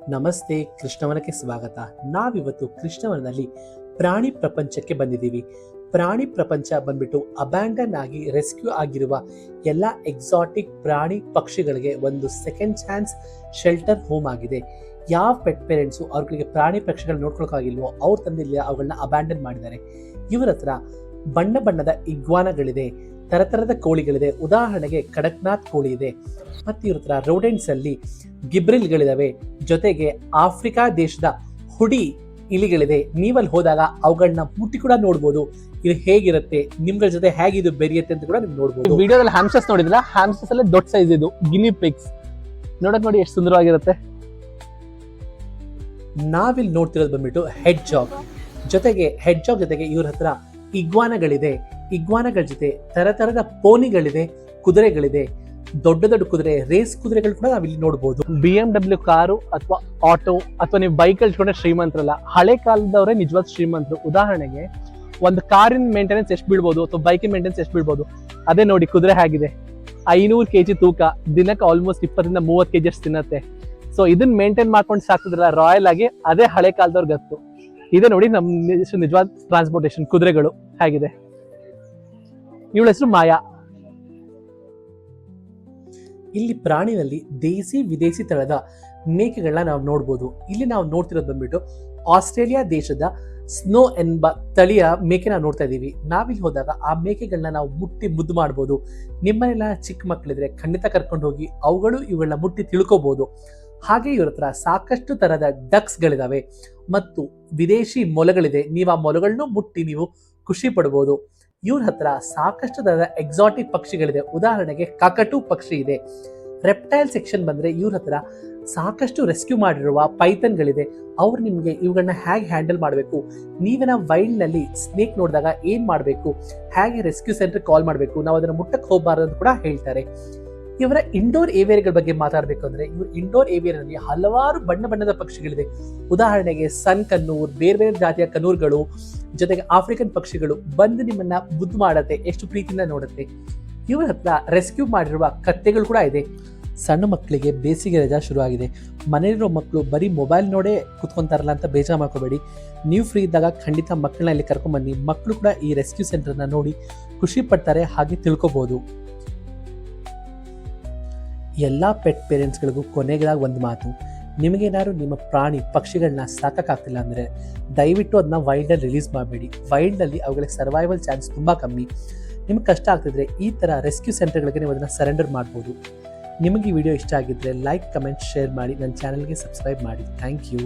ನಮಸ್ತೆ, ಕೃಷ್ಣವನಕ್ಕೆ ಸ್ವಾಗತ. ನಾವಿವತ್ತು ಕೃಷ್ಣವನದಲ್ಲಿ ಪ್ರಾಣಿ ಪ್ರಪಂಚಕ್ಕೆ ಬಂದಿದ್ದೀವಿ. ಪ್ರಾಣಿ ಪ್ರಪಂಚ ಬಂದ್ಬಿಟ್ಟು ಅಬ್ಯಾಂಡನ್ ಆಗಿ ರೆಸ್ಕ್ಯೂ ಆಗಿರುವ ಎಲ್ಲ ಎಕ್ಸಾಟಿಕ್ ಪ್ರಾಣಿ ಪಕ್ಷಿಗಳಿಗೆ ಒಂದು ಸೆಕೆಂಡ್ ಚಾನ್ಸ್ ಶೆಲ್ಟರ್ ಹೋಮ್ ಆಗಿದೆ. ಯಾವ ಪೆಟ್ ಪೇರೆಂಟ್ಸು ಅವ್ರಿಗೆ ಪ್ರಾಣಿ ಪಕ್ಷಿಗಳು ನೋಡ್ಕೊಳಕ್ಕಾಗಿಲ್ವೋ ಅವ್ರ ತಂದಿಲ್ಲ, ಅವುಗಳನ್ನ ಅಬ್ಯಾಂಡನ್ ಮಾಡಿದ್ದಾರೆ. ಇವರ ಹತ್ರ ಬಣ್ಣ ಬಣ್ಣದ ಇಗ್ವಾನಗಳಿದೆ, ತರತರದ ಕೋಳಿಗಳಿದೆ. ಉದಾಹರಣೆಗೆ ಕಡಕ್ನಾಥ್ ಕೋಳಿ ಇದೆ. ಮತ್ತು ಇವ್ರ ಹತ್ರ ರೋಡೆಂಟ್ಸ್ ಅಲ್ಲಿ ಗಿಬ್ರಿಲ್ಗಳಿದಾವೆ. ಜೊತೆಗೆ ಆಫ್ರಿಕಾ ದೇಶದ ಹುಡಿ ಇಲಿಗಳಿದೆ. ನೀವಲ್ಲಿ ಹೋದಾಗ ಅವುಗಳನ್ನ ಮುಟ್ಟಿ ಕೂಡ ನೋಡ್ಬೋದು. ಇದು ಹೇಗಿರುತ್ತೆ, ನಿಮ್ಗಳ ಜೊತೆ ಹೇಗಿದು ಬೆರೆಯುತ್ತೆ ಅಂತ ಕೂಡ ನೀವು ನೋಡ್ಬೋದು. ವಿಡಿಯೋದಲ್ಲಿ ಹ್ಯಾಮ್ಸ್ಟರ್ಸ್ ನೋಡಿದಿಲ್ಲ, ಹ್ಯಾಮ್ಸ್ಟರ್ಸ್ ಅಲ್ಲೇ ದೊಡ್ಡ ಸೈಜ್ ಇದು ಗಿನಿ ಪಿಗ್ಸ್. ನೋಡಿ ಎಷ್ಟು ಸುಂದರವಾಗಿರುತ್ತೆ. ನಾವಿಲ್ಲಿ ನೋಡ್ತಿರೋದು ಬಂದ್ಬಿಟ್ಟು ಹೆಡ್ ಜಾಗ್. ಜೊತೆಗೆ ಹೆಡ್ ಜಾಗ್ ಜೊತೆಗೆ ಇವ್ರ ಹತ್ರ ಇಗ್ವಾನಗಳಿದೆ. ಇಗ್ವಾನಗಳ ಜೊತೆ ತರತರದ ಪೋನಿಗಳಿದೆ, ಕುದುರೆಗಳಿದೆ. ದೊಡ್ಡ ದೊಡ್ಡ ಕುದುರೆ, ರೇಸ್ ಕುದುರೆಗಳು ಕೂಡ ನಾವಿಲ್ಲಿ ನೋಡ್ಬೋದು. BMW ಕಾರು ಅಥವಾ ಆಟೋ ಅಥವಾ ನೀವು ಬೈಕ್ ಇಟ್ಕೊಂಡ್ರೆ ಶ್ರೀಮಂತರಲ್ಲ, ಹಳೆ ಕಾಲದವರೇ ನಿಜವಾದ ಶ್ರೀಮಂತರು. ಉದಾಹರಣೆಗೆ ಒಂದು ಕಾರಿನ ಮೇಂಟೆನೆನ್ಸ್ ಎಷ್ಟು ಬೀಳ್ಬೋದು ಅಥವಾ ಬೈಕಿನ ಮೇಂಟೆನೆನ್ಸ್ ಎಷ್ಟು ಬೀಳ್ಬೋದು, ಅದೇ ನೋಡಿ ಕುದುರೆ ಆಗಿದೆ. 500 kg ತೂಕ, ದಿನಕ್ಕೆ ಆಲ್ಮೋಸ್ಟ್ 20-30 kg ಅಷ್ಟು ತಿನ್ನತ್ತೆ. ಸೊ ಇದನ್ನ ಮೇಂಟೈನ್ ಮಾಡ್ಕೊಂಡು ಸಾಕ್ತಿದ್ರಲ್ಲ ರಾಯಲ್ ಆಗಿ, ಅದೇ ಹಳೆ ಕಾಲದವ್ರ ಗತ್ತು. ಇದೆ ನೋಡಿ ನಮ್ಮ ನಿಜವಾದ ಟ್ರಾನ್ಸ್ಪೋರ್ಟೇಷನ್ ಕುದುರೆಗಳು ಹೇಗಿದೆ. ಇವಳ ಹೆಸರು ಮಾಯಾ. ಇಲ್ಲಿ ಪ್ರಾಣಿನಲ್ಲಿ ದೇಸಿ ವಿದೇಶಿ ತಳದ ಮೇಕೆಗಳನ್ನ ನಾವು ನೋಡ್ಬೋದು. ಇಲ್ಲಿ ನಾವು ನೋಡ್ತಿರೋದು ಬಂದ್ಬಿಟ್ಟು ಆಸ್ಟ್ರೇಲಿಯಾ ದೇಶದ ಸ್ನೋ ಎಂಬ ತಳಿಯ ಮೇಕೆ ನಾವು ನೋಡ್ತಾ ಇದೀವಿ. ನಾವಿಲ್ಲಿ ಹೋದಾಗ ಆ ಮೇಕೆಗಳನ್ನ ನಾವು ಮುಟ್ಟಿ ಮುದ್ದು ಮಾಡ್ಬೋದು. ನಿಮ್ಮನೆಲ್ಲ ಚಿಕ್ಕ ಮಕ್ಕಳಿದ್ರೆ ಖಂಡಿತ ಕರ್ಕೊಂಡು ಹೋಗಿ ಅವುಗಳು ಇವುಗಳನ್ನ ಮುಟ್ಟಿ ತಿಳ್ಕೊಬಹುದು. ಹಾಗೆ ಇವ್ರ ಹತ್ರ ಸಾಕಷ್ಟು ತರದ ಡಕ್ಸ್ಗಳಿದಾವೆ ಮತ್ತು ವಿದೇಶಿ ಮೊಲಗಳಿದೆ. ನೀವು ಆ ಮೊಲಗಳನ್ನು ಮುಟ್ಟಿ ನೀವು ಖುಷಿ ಪಡ್ಬೋದು. ಇವ್ರ ಹತ್ರ ಸಾಕಷ್ಟು ತರದ ಎಕ್ಸಾಟಿಕ್ ಪಕ್ಷಿಗಳಿದೆ. ಉದಾಹರಣೆಗೆ ಕಾಕಟು ಪಕ್ಷಿ ಇದೆ. ರೆಪ್ಟೈಲ್ ಸೆಕ್ಷನ್ ಬಂದ್ರೆ ಇವ್ರ ಹತ್ರ ಸಾಕಷ್ಟು ರೆಸ್ಕ್ಯೂ ಮಾಡಿರುವ ಪೈಥನ್ಗಳಿದೆ. ಅವ್ರು ನಿಮಗೆ ಇವುಗಳನ್ನ ಹೇಗೆ ಹ್ಯಾಂಡಲ್ ಮಾಡಬೇಕು, ನೀವೇನ ವೈಲ್ಡ್ ನಲ್ಲಿ ಸ್ನೇಕ್ ನೋಡಿದಾಗ ಏನ್ ಮಾಡಬೇಕು, ಹೇಗೆ ರೆಸ್ಕ್ಯೂ ಸೆಂಟರ್ ಕಾಲ್ ಮಾಡಬೇಕು, ನಾವು ಅದನ್ನ ಮುಟ್ಟಕ್ಕೆ ಹೋಗಬಾರದು ಅಂತ ಕೂಡ ಹೇಳ್ತಾರೆ. ಇವರ ಇಂಡೋರ್ ಏವಿಯರ್ಗಳ ಬಗ್ಗೆ ಮಾತಾಡಬೇಕು ಅಂದ್ರೆ, ಇವರು ಇಂಡೋರ್ ಏವಿಯರ್ ನಲ್ಲಿ ಹಲವಾರು ಬಣ್ಣ ಬಣ್ಣದ ಪಕ್ಷಿಗಳಿದೆ. ಉದಾಹರಣೆಗೆ ಸನ್ ಕನ್ನೂರ್, ಬೇರೆ ಬೇರೆ ಜಾತಿಯ ಕನ್ನೂರ್ಗಳು, ಜೊತೆಗೆ ಆಫ್ರಿಕನ್ ಪಕ್ಷಿಗಳು ಬಂದು ನಿಮ್ಮನ್ನ ಮುದ್ದು ಮಾಡತ್ತೆ, ಎಷ್ಟು ಪ್ರೀತಿಯಿಂದ ನೋಡುತ್ತೆ. ಇವರ ಹತ್ರ ರೆಸ್ಕ್ಯೂ ಮಾಡಿರುವ ಕತ್ತೆಗಳು ಕೂಡ ಇದೆ. ಸಣ್ಣ ಮಕ್ಕಳಿಗೆ ಬೇಸಿಗೆ ರಜಾ ಶುರು ಆಗಿದೆ. ಮನೆಯಲ್ಲಿರೋ ಮಕ್ಕಳು ಬರೀ ಮೊಬೈಲ್ ನೋಡೇ ಕುತ್ಕೊಂತಾರಲ್ಲ ಅಂತ ಬೇಜಾರು ಮಾಡ್ಕೋಬೇಡಿ. ನೀವು ಫ್ರೀ ಇದ್ದಾಗ ಖಂಡಿತ ಮಕ್ಕಳನ್ನ ಇಲ್ಲಿ ಕರ್ಕೊಂಡ್ಬನ್ನಿ. ಮಕ್ಕಳು ಕೂಡ ಈ ರೆಸ್ಕ್ಯೂ ಸೆಂಟರ್ನ ನೋಡಿ ಖುಷಿ ಪಡ್ತಾರೆ, ಹಾಗೆ ತಿಳ್ಕೊಬಹುದು. ಎಲ್ಲ ಪೆಟ್ ಪೇರೆಂಟ್ಸ್ಗಳಿಗೂ ಕೊನೆಗಳಾಗಿ ಒಂದು ಮಾತು, ನಿಮಗೇನಾದ್ರು ನಿಮ್ಮ ಪ್ರಾಣಿ ಪಕ್ಷಿಗಳನ್ನ ಸಾಕಾಗ್ತಿಲ್ಲ ಅಂದರೆ ದಯವಿಟ್ಟು ಅದನ್ನ ವೈಲ್ಡಲ್ಲಿ ರಿಲೀಸ್ ಮಾಡಬೇಡಿ. ವೈಲ್ಡಲ್ಲಿ ಅವುಗಳಿಗೆ ಸರ್ವೈವಲ್ ಚಾನ್ಸ್ ತುಂಬ ಕಮ್ಮಿ. ನಿಮ್ಗೆ ಕಷ್ಟ ಆಗ್ತಿದ್ರೆ ಈ ಥರ ರೆಸ್ಕ್ಯೂ ಸೆಂಟರ್ಗಳಿಗೆ ನೀವು ಅದನ್ನು ಸರೆಂಡರ್ ಮಾಡ್ಬೋದು. ನಿಮಗೆ ಈ ವಿಡಿಯೋ ಇಷ್ಟ ಆಗಿದ್ದರೆ ಲೈಕ್, ಕಮೆಂಟ್, ಶೇರ್ ಮಾಡಿ. ನನ್ನ ಚಾನಲ್ಗೆ ಸಬ್ಸ್ಕ್ರೈಬ್ ಮಾಡಿ. Thank you.